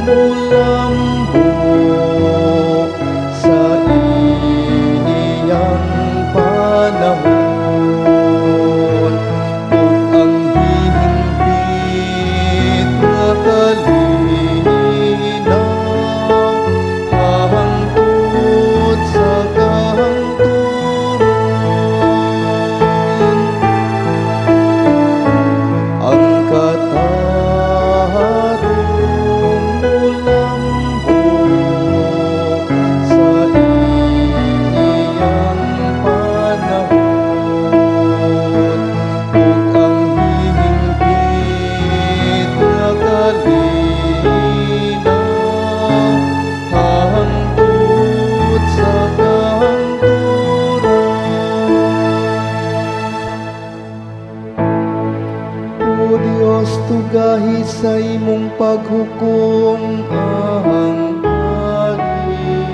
mulambo sa iyang panahon, ug ang hihimpit nga kalinaw hangtod sa kahangturan. Ang katarong mulambo sa iyang panahon, ug ang hihimpit nga kalinaw hangtod sa kahangturan. O Dios, tugahi sa imong paghukom ahang hari,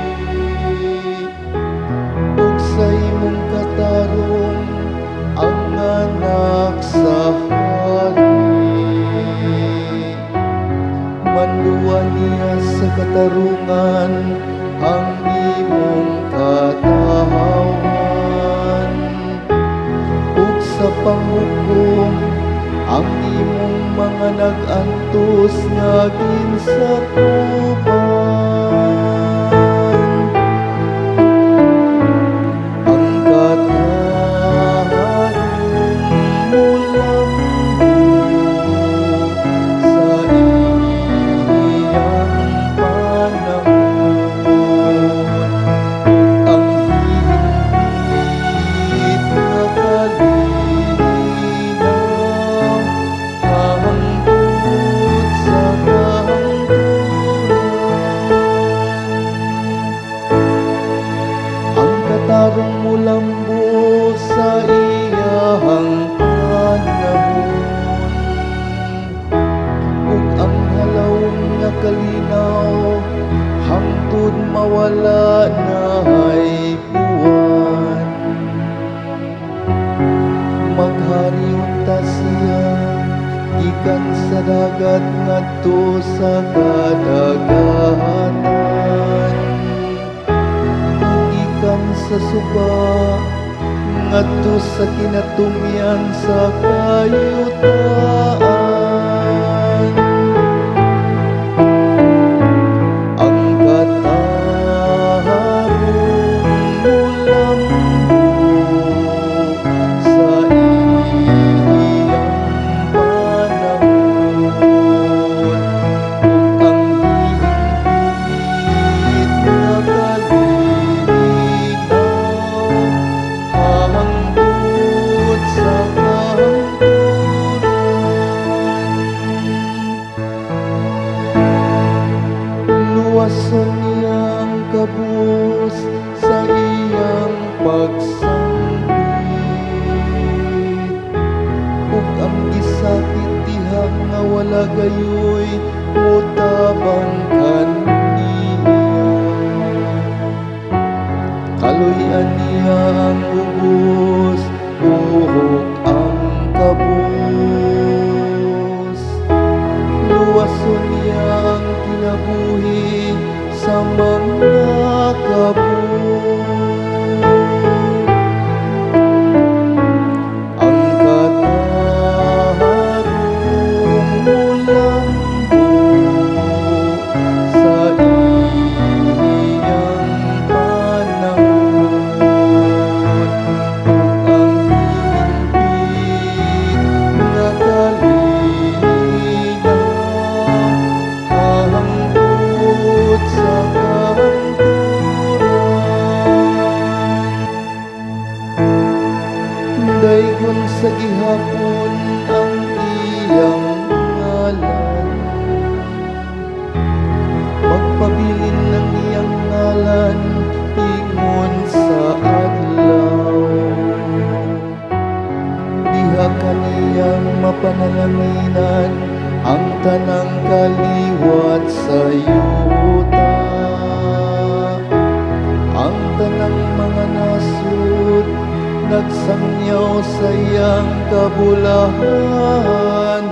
ug sa imong katarong ang anak sa hari. Manduan niya sa katarungan ang imong katawan, ug sa panghukom ang imong mga nag-antos nga ginsakupan. Ang katarong mulambo sa iyang panahon, ug ang hihimpit nga kalinaw hangtod sa kahangturan. Ang katarong mulambo sa iyang panahon, ug ang halawong nga kalinaw hangtod mawala nahay buwan. Maghari unta siya gikan sa dagat ngadto sa kadagatan, ug gikan sa suba ngadto sa kinatumyan sa kayutaan. Ang katarong mulambo sa iyang panahon, ug ang hihimpit nga kalinaw hangtod sa kahangturan. Luwason niya ang kabus sa iyang pagsambit, ug ang gisakit diha nga wala gayoy motabang kaniya. Kaluyan niya ang ubos, buhok ang kabus. Luwason niya ang kinabuhi sa mga kabus. Ang katarong mulambo sa iyang panahon, ug ang hihimpit nga kalinaw hangtod sa kahangturan. Daygon sa gihapon ang iyang ngalan, magpabilin ng iyang ngalan ingon sa adlaw. Diha kaniyang mapanalangin ang tanang kaliwat sa yuta. Ang tanang mga nasud nagsangyaw sa iyang kabulahanan.